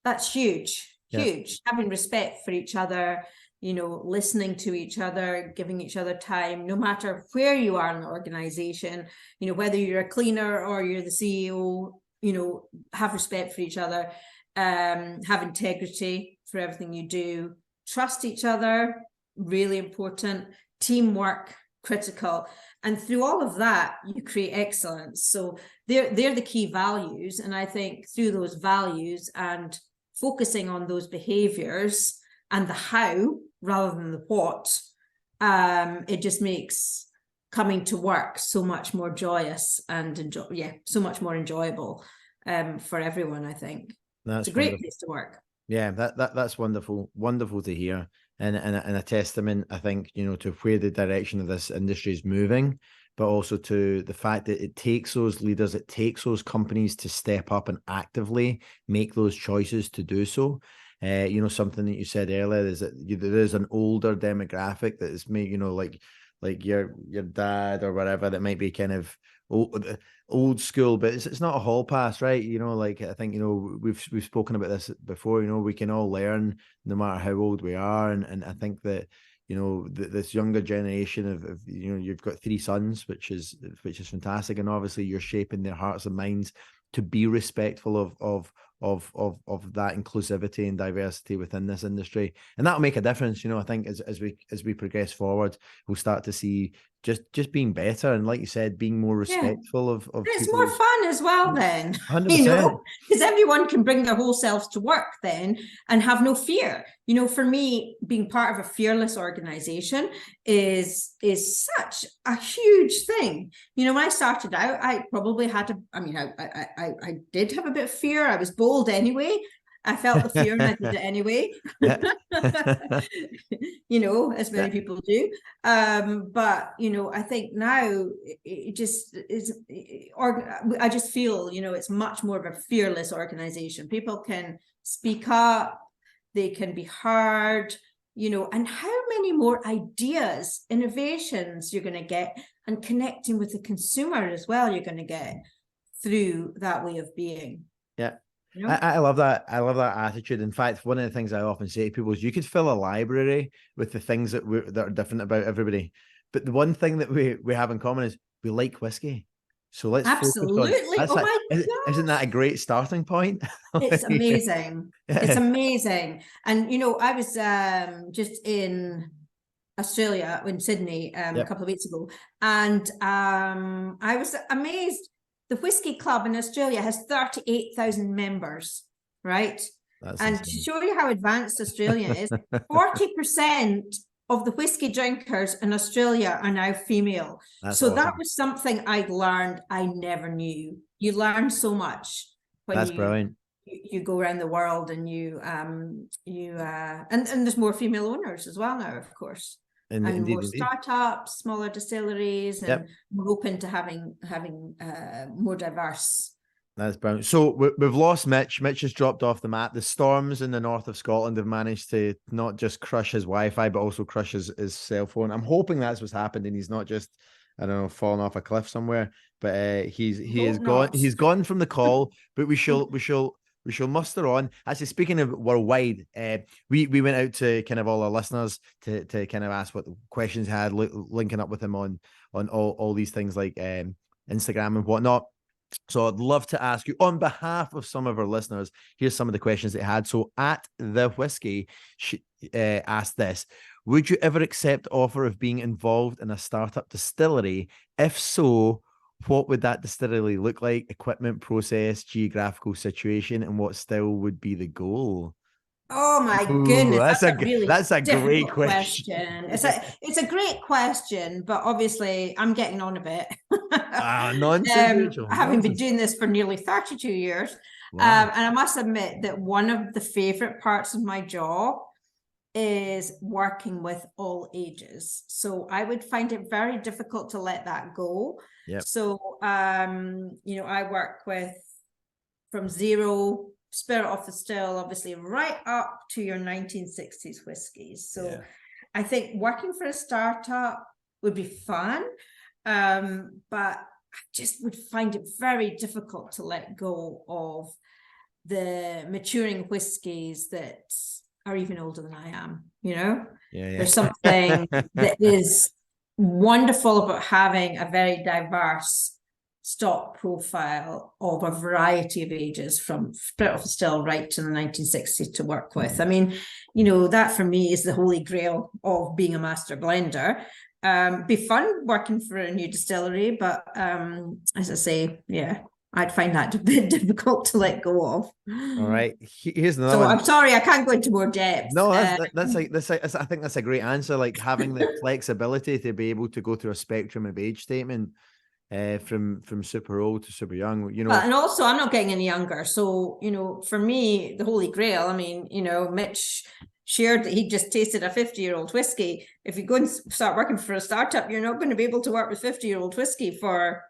That's huge. Having respect for each other, listening to each other, giving each other time, no matter where you are in the organization, whether you're a cleaner or you're the CEO, have respect for each other, have integrity for everything you do, trust each other, really important, teamwork, critical. And through all of that, you create excellence. So they're the key values. And I think through those values and focusing on those behaviors and the how rather than the what, it just makes coming to work so much more joyous and so much more enjoyable for everyone, I think. It's a great place to work. Yeah, that's wonderful to hear. And a testament, I think, to where the direction of this industry is moving, but also to the fact that it takes those leaders, it takes those companies to step up and actively make those choices to do so. Something that you said earlier is that there is an older demographic that is maybe, like your dad or whatever, that might be kind of old school, but it's not a hall pass, right? I think, we've spoken about this before, we can all learn no matter how old we are. And I think that, this younger generation of you've got 3 sons, which is fantastic. And obviously you're shaping their hearts and minds to be respectful of that inclusivity and diversity within this industry, and that'll make a difference. I think as we progress forward, we'll start to see just being better, and like you said, being more respectful of it's more fun as well then. 100%. Because everyone can bring their whole selves to work then and have no fear. For me, being part of a fearless organization is such a huge thing. When I started out, I probably had I did have a bit of fear. I was bold anyway. I felt the fear and I did it anyway, as many people do. But, I think now it just is, I just feel, it's much more of a fearless organization. People can speak up, they can be heard, and how many more ideas, innovations you're going to get, and connecting with the consumer as well, you're going to get through that way of being. Yeah. I love that. I love that attitude. In fact, one of the things I often say to people is you could fill a library with the things that are different about everybody. But the one thing that we have in common is we like whiskey. So let's absolutely. Focus on, my God. Isn't that a great starting point? It's amazing. It's amazing. And, I was just in Australia, in Sydney, a couple of weeks ago. And I was amazed. The Whiskey Club in Australia has 38,000 members, right? That's and insane. To show you how advanced Australia is, 40% of the whiskey drinkers in Australia are now female. That's so awesome. That was something I learned I never knew. You learn so much when brilliant. You go around the world and and there's more female owners as well now, of course. And more startups, smaller distilleries, and we're open to having more diverse. That's brilliant. So we've lost Mitch. Mitch has dropped off the map. The storms in the north of Scotland have managed to not just crush his Wi-Fi, but also crush his cell phone. I'm hoping that's what's happened, and he's not just, I don't know, fallen off a cliff somewhere. But he's gone from the call. But we shall muster on. Actually, speaking of worldwide, we went out to kind of all our listeners to kind of ask what questions had, linking up with them on all these things like Instagram and whatnot. So I'd love to ask you on behalf of some of our listeners, here's some of the questions they had. So at the whiskey asked this: would you ever accept offer of being involved in a startup distillery? If so, what would that distillery look like? Equipment, process, geographical situation, and what still would be the goal? Oh my goodness, that's a great question. It's a great question, but obviously I'm getting on a bit. Nonsense. Having been doing this for nearly 32 years, wow. And I must admit that one of the favorite parts of my job is working with all ages. So I would find it very difficult to let that go. Yep. So, I work with from zero, spirit off the still, obviously, right up to your 1960s whiskies. So I think working for a startup would be fun, but I just would find it very difficult to let go of the maturing whiskies that are even older than I am, There's something that is wonderful about having a very diverse stock profile of a variety of ages, from spirit of still right to the 1960s to work with. I mean, that for me is the holy grail of being a master blender. Be fun working for a new distillery, but as I say, yeah, I'd find that a bit difficult to let go of. All right, here's another So one. I'm sorry, I can't go into more depth. No, that's I think that's a great answer. Like having the flexibility to be able to go through a spectrum of age statement, from super old to super young. You know, and also I'm not getting any younger. So, you know, for me, the Holy Grail, I mean, you know, Mitch shared that he just tasted a 50-year-old whiskey. If you go and start working for a startup, you're not going to be able to work with 50-year-old whiskey for,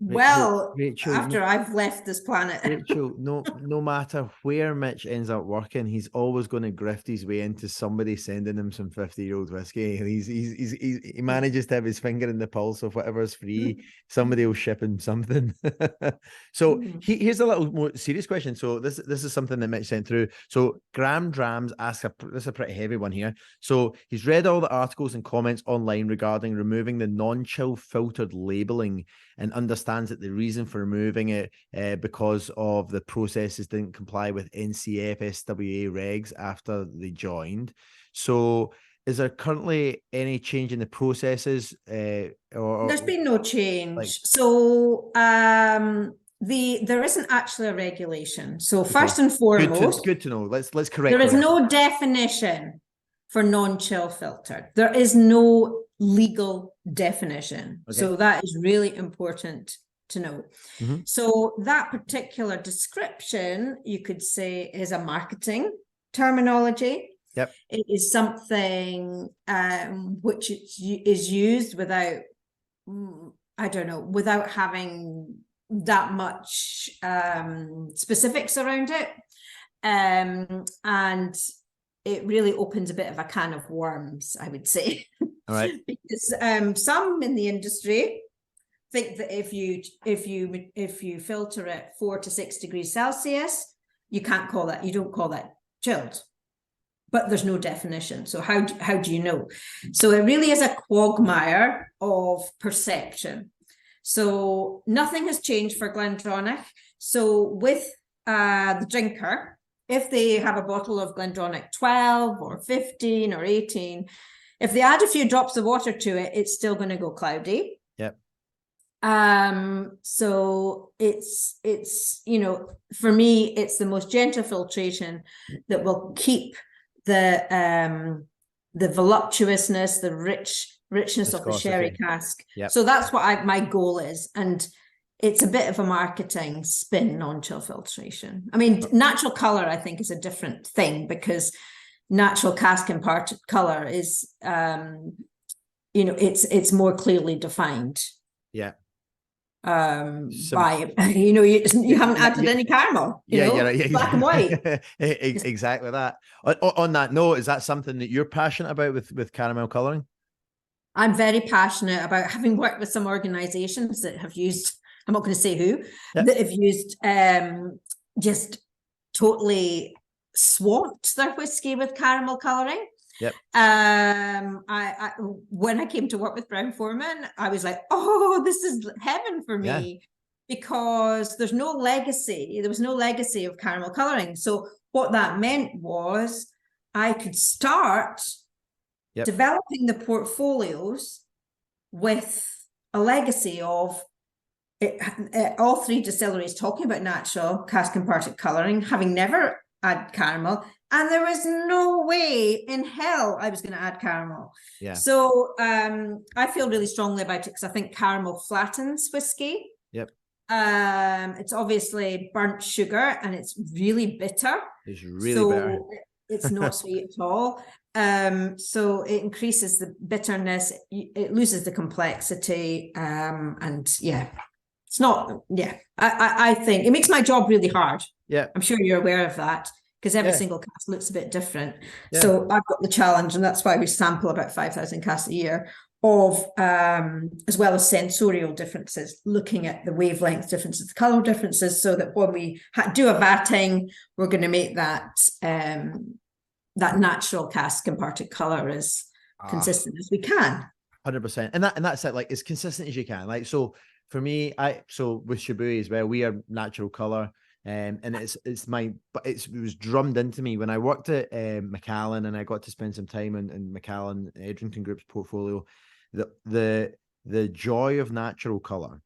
Rachel, after I've left this planet. Rachel, no matter where Mitch ends up working, he's always going to grift his way into somebody sending him some 50-year-old whiskey. And he manages to have his finger in the pulse of whatever's free. Somebody will ship him something. So here's a little more serious question. So this is something that Mitch sent through. So Graham Drams asks this is a pretty heavy one here. So he's read all the articles and comments online regarding removing the non-chill filtered labeling, and understands that the reason for removing it because of the processes didn't comply with NCF SWA regs after they joined. So is there currently any change in the processes? There's been no change. So there isn't actually a regulation. So first and foremost, good to know. Let's correct. There is no definition for non-chill filtered. There is no legal definition. Okay. So that is really important to know. So that particular description, you could say, is a marketing terminology. Yep. It is something which is used without, without having that much specifics around it. And it really opens a bit of a can of worms, I would say. All right. Because some in the industry think that if you filter it 4 to 6 degrees Celsius, you don't call that chilled. But there's no definition. So how do you know? So it really is a quagmire of perception. So nothing has changed for Glendronach. So with the drinker, if they have a bottle of Glendronach 12 or 15 or 18, if they add a few drops of water to it, it's still going to go cloudy. Yep. So it's you know, for me, it's the most gentle filtration that will keep the voluptuousness, the richness of the sherry cask. Yep. So that's what my goal is. And it's a bit of a marketing spin on chill filtration. I mean, natural color, I think, is a different thing, because natural cask imparted color is, it's more clearly defined. Yeah. By you haven't added any caramel. Black and white. Exactly that. On that note, is that something that you're passionate about with caramel coloring? I'm very passionate about, having worked with some organizations that have used, I'm not going to say who, that have used just totally swamped their whiskey with caramel coloring. Yep. I when I came to work with Brown-Forman, I was like, oh, this is heaven for me, because there's no legacy. There was no legacy of caramel coloring. So what that meant was I could start developing the portfolios with a legacy of all three distilleries talking about natural cask imparted coloring, having never add caramel, and there was no way in hell I was going to add caramel. Yeah. So I feel really strongly about it, because I think caramel flattens whiskey. Yep. It's obviously burnt sugar, and it's really bitter. It's really bitter. It's not sweet at all. So it increases the bitterness. It loses the complexity. It's not. Yeah. I think it makes my job really hard. Yeah, I'm sure you're aware of that, because every single cask looks a bit different. Yeah. So I've got the challenge, and that's why we sample about 5,000 casks a year of, as well as sensorial differences, looking at the wavelength differences, the color differences, so that when we do a vatting, we're going to make that natural cask imparted color as consistent as we can. 100%, and that's it. Like, as consistent as you can. Like, so for me, so with Shibui as well, we are natural color. And it was drummed into me when I worked at Macallan, and I got to spend some time in Macallan Edrington Group's portfolio. The joy of natural color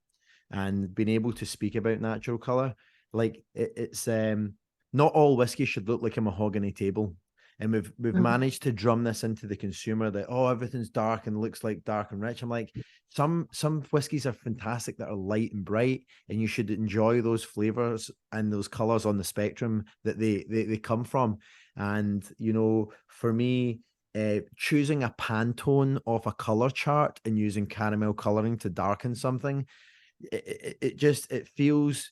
and being able to speak about natural color, like it's not all whiskey should look like a mahogany table. And we've managed to drum this into the consumer that, oh, everything's dark and looks like dark and rich. I'm like, some whiskeys are fantastic that are light and bright, and you should enjoy those flavors and those colors on the spectrum that they come from. And, you know, for me, choosing a Pantone off a color chart and using caramel coloring to darken something, it feels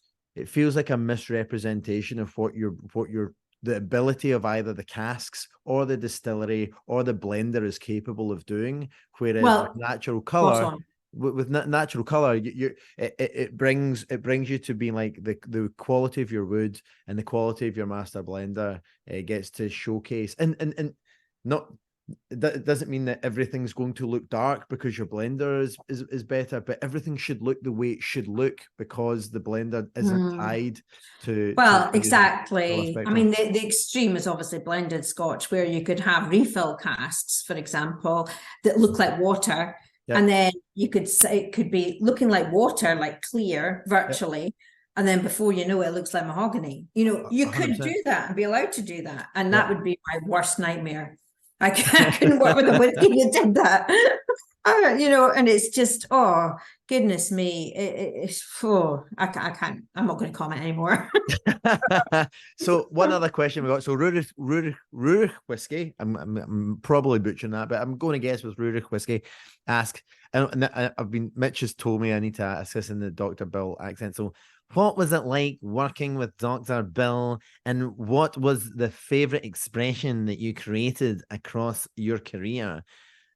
like a misrepresentation of what the ability of either the casks or the distillery or the blender is capable of doing. Whereas with natural color, natural color, it brings you to being like the quality of your wood and the quality of your master blender. It gets to showcase and not. That doesn't mean that everything's going to look dark because your blender is better, but everything should look the way it should look because the blender isn't tied to. Exactly. I mean, the extreme is obviously blended Scotch, where you could have refill casks, for example, that look like water. Yep. And then you could say it could be looking like water, like clear virtually. Yep. And then before you know it, looks like mahogany. You know, you 100%. Could do that and be allowed to do that. And that would be my worst nightmare. I couldn't work with a whiskey that did that. You know, and it's just, oh, goodness me. I can't, I'm not going to comment anymore. So one other question we got. So Rurik whiskey, I'm probably butchering that, but I'm going to guess with Rurik whiskey, ask, and Mitch has told me I need to ask this in the Dr. Bill accent. So what was it like working with Dr. Bill, and what was the favorite expression that you created across your career?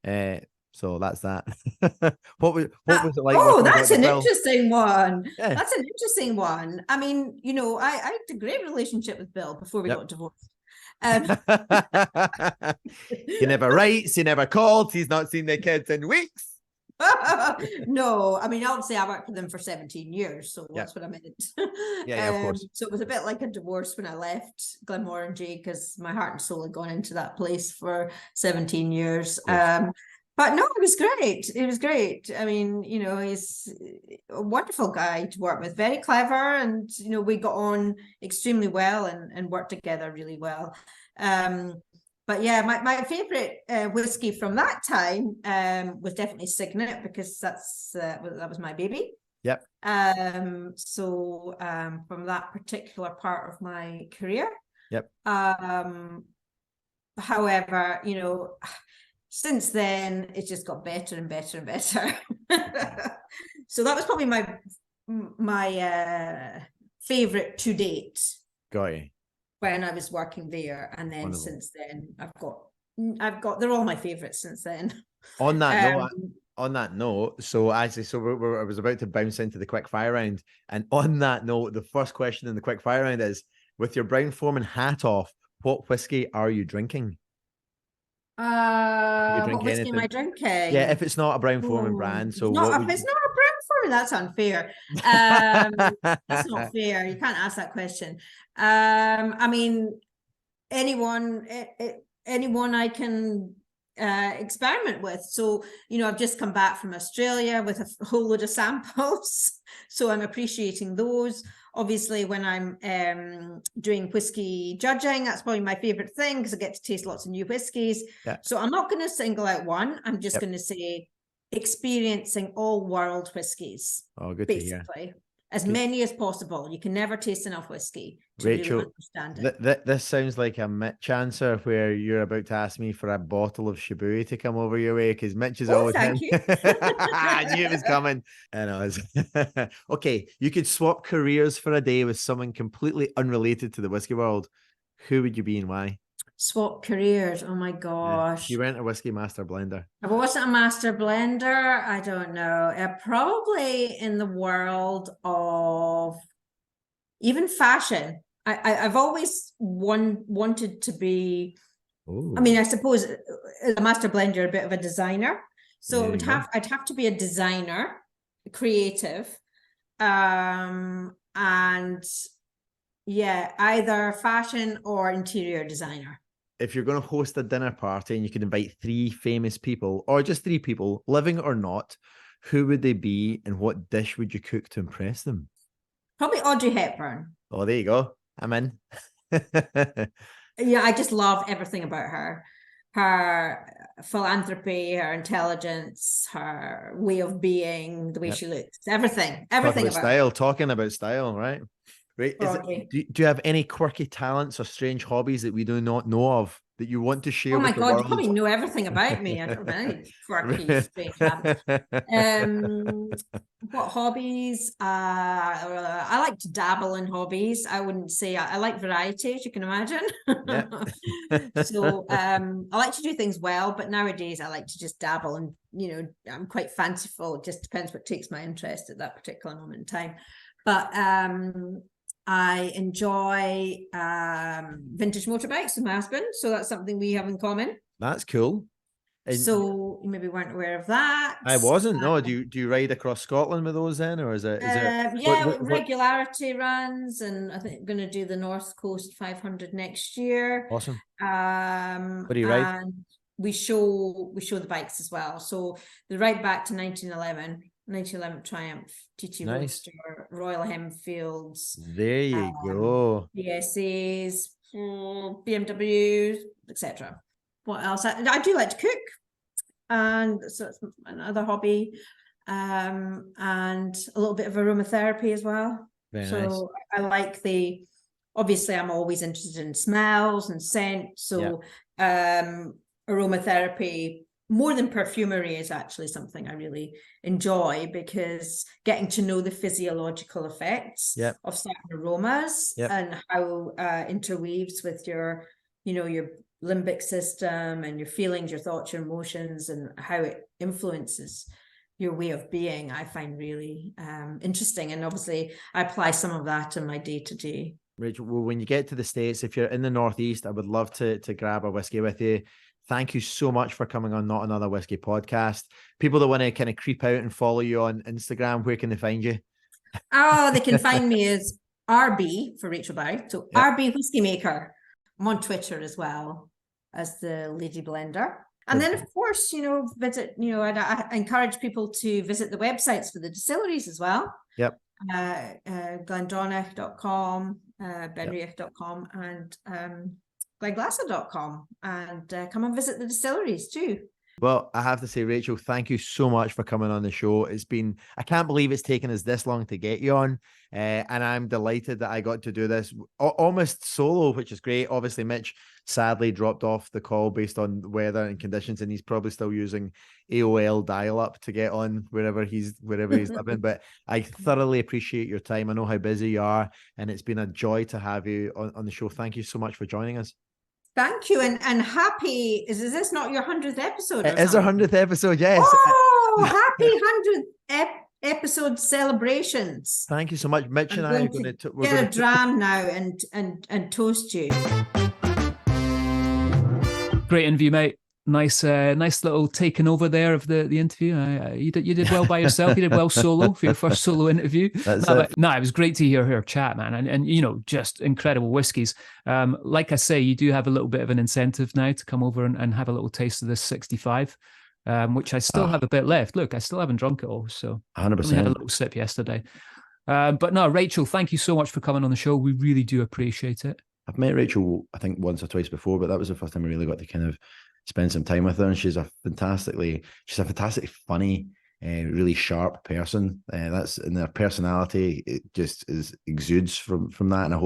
So that's that. What was it like? Oh, that's an interesting one. Yeah. That's an interesting one. I mean, you know, I had a great relationship with Bill before we got divorced. He never writes, he never calls, he's not seen the kids in weeks. No, I mean, obviously I worked with them for 17 years, so that's what I meant. Yeah, of course. So it was a bit like a divorce when I left Glenmorangie, because my heart and soul had gone into that place for 17 years. But no, it was great. It was great. I mean, you know, he's a wonderful guy to work with, very clever, and, you know, we got on extremely well and worked together really well. But yeah, my favorite whiskey from that time was definitely Signet, because that was my baby. Yep. So from that particular part of my career. Yep. However, you know, since then it's just got better and better and better. So that was probably my favorite to date. Got you. When I was working there, and then wonderful. Since then I've got they're all my favorites since then. On that note, so I was about to bounce into the quick fire round, and on that note, the first question in the quick fire round is, with your Brown-Forman hat off, what whiskey are you drinking? What whiskey am I drinking? Yeah, if it's not a Brown-Forman brand, so if it's not a Brown-Forman, that's unfair. That's not fair. You can't ask that question. I mean, anyone I can experiment with. So, you know, I've just come back from Australia with a whole load of samples, so I'm appreciating those. Obviously, when I'm doing whiskey judging, that's probably my favorite thing, because I get to taste lots of new whiskies. Yeah. So I'm not going to single out one. I'm just going to say experiencing all world whiskies. Oh, good basically. To hear. As many as possible. You can never taste enough whiskey to Rachel, really understand it. This sounds like a Mitch answer, where you're about to ask me for a bottle of Shibui to come over your way, because Mitch is always thank you. I knew it was coming. I know. Okay, you could swap careers for a day with someone completely unrelated to the whiskey world. Who would you be and why? Swap careers. Oh my gosh. You weren't a whiskey master blender. If I wasn't a master blender, I don't know. Probably in the world of even fashion. I've always wanted to be. Ooh. I mean, I suppose a master blender, a bit of a designer. So I'd have to be a designer, creative, and Yeah, either fashion or interior designer. If you're going to host a dinner party and you could invite 3 famous people, or just 3 people, living or not, who would they be and what dish would you cook to impress them? Probably Audrey Hepburn. Oh, there you go. I'm in. Yeah, I just love everything about her. Her philanthropy, her intelligence, her way of being, the way she looks, everything about style. her. Talking about style, right? Right. Do you have any quirky talents or strange hobbies that we do not know of that you want to share? Oh my with the God, world? you probably know everything about me. I don't know any quirky, strange habits. What hobbies? I like to dabble in hobbies. I wouldn't say I like variety, as you can imagine. So I like to do things well, but nowadays I like to just dabble, and I'm quite fanciful. It just depends what takes my interest at that particular moment in time. But I enjoy vintage motorbikes with my husband, so that's something we have in common. That's cool. And so you maybe weren't aware of that. I wasn't. No, do you ride across Scotland with those then, or is it? Regularity runs, and I think I'm going to do the North Coast 500 next year. Awesome. What do you ride? And we show the bikes as well. So the ride back to 1911 Triumph, TT Roadster, Royal Enfields. There you go. PSAs, BMWs, etc. What else? I do like to cook, and so it's another hobby, and a little bit of aromatherapy as well. Very so nice. I like obviously I'm always interested in smells and scent. So aromatherapy, more than perfumery, is actually something I really enjoy, because getting to know the physiological effects of certain aromas and how interweaves with your limbic system and your feelings, your thoughts, your emotions, and how it influences your way of being, I find really interesting. And obviously I apply some of that in my day-to-day. Rachel, well, when you get to the States, if you're in the Northeast, I would love to grab a whiskey with you. Thank you so much for coming on Not Another Whisky Podcast. People that want to kind of creep out and follow you on Instagram, where can they find you? Oh, they can find me as RB for Rachel Barrie. So RB Whisky Maker. I'm on Twitter as well as the Lady Blender. And then, of course, visit, I encourage people to visit the websites for the distilleries as well. Yep. Glendronach.com, Benriach.com, and Glenglassaugh.com, and come and visit the distilleries too. Well, I have to say, Rachel, thank you so much for coming on the show. I can't believe it's taken us this long to get you on. And I'm delighted that I got to do this almost solo, which is great. Obviously, Mitch sadly dropped off the call based on weather and conditions, and he's probably still using AOL dial-up to get on wherever he's living. But I thoroughly appreciate your time. I know how busy you are, and it's been a joy to have you on the show. Thank you so much for joining us. Thank you, and happy, is this not your 100th episode? It is our 100th episode, yes. Oh, happy 100th episode celebrations. Thank you so much. Mitch and I are going to get a dram now and toast you. Great interview, mate. Nice little taking over there of the interview. You did well by yourself. You did well solo for your first solo interview. It was great to hear her chat, man, and just incredible whiskies. Like I say, you do have a little bit of an incentive now to come over and have a little taste of this 65, which I still have a bit left. Look, I still haven't drunk it all, so 100%. I had a little sip yesterday. But no, Rachel, thank you so much for coming on the show. We really do appreciate it. I've met Rachel, I think, once or twice before, but that was the first time I really got to kind of spend some time with her, and she's a fantastically funny, really sharp person. That's in their personality, it just exudes from that, and I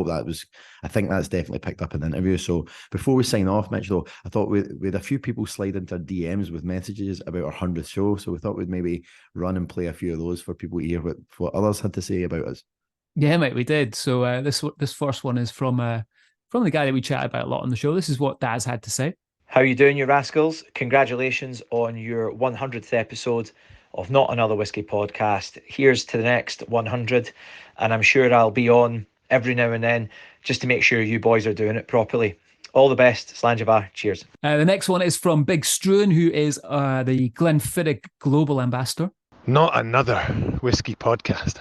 think that's definitely picked up in the interview. So before we sign off, Mitch, though, I thought we had a few people slide into our DMs with messages about our 100th show, so we thought we'd maybe run and play a few of those for people to hear what others had to say about us. Yeah, mate, we did. So this first one is from the guy that we chat about a lot on the show. This is what Daz had to say. How you doing, you rascals? Congratulations on your 100th episode of Not Another Whisky Podcast. Here's to the next 100, and I'm sure I'll be on every now and then just to make sure you boys are doing it properly. All the best. Slanjava. Cheers. The next one is from Big Struan, who is the Glenfiddich Global Ambassador. Not Another Whisky Podcast,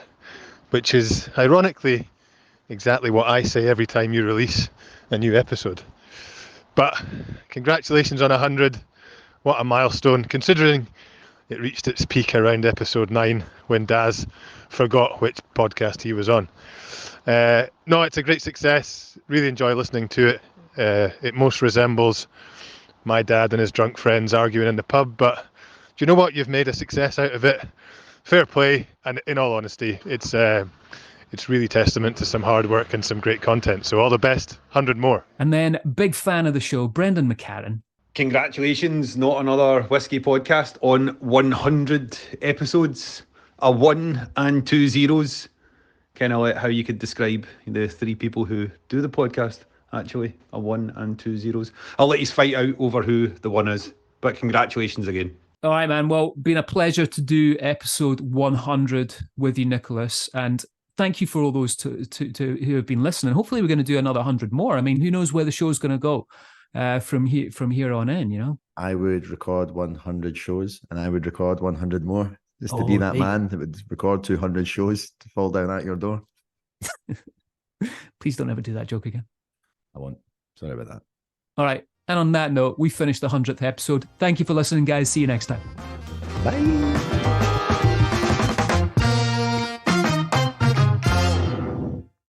which is ironically exactly what I say every time you release a new episode. But congratulations on 100. What a milestone, considering it reached its peak around episode 9 when Daz forgot which podcast he was on. No, it's a great success. Really enjoy listening to it. It most resembles my dad and his drunk friends arguing in the pub, but do you know what? You've made a success out of it. Fair play, and in all honesty, it's really testament to some hard work and some great content. So all the best, 100 more. And then big fan of the show, Brendan McCarran. Congratulations, Not Another Whisky Podcast on 100 episodes. A 1 and 2 zeros. Kind of like how you could describe the 3 people who do the podcast, actually. A 1 and 2 zeros. I'll let you fight out over who the one is. But congratulations again. All right, man. Well, been a pleasure to do episode 100 with you, Nicholas. And thank you for all those to who have been listening. Hopefully we're going to do another 100 more. I mean, who knows where the show's going to go from here on in, you know? I would record 100 shows and I would record 100 more. Just to be that man that would record 200 shows to fall down at your door. Please don't ever do that joke again. I won't. Sorry about that. All right. And on that note, we finished the 100th episode. Thank you for listening, guys. See you next time. Bye.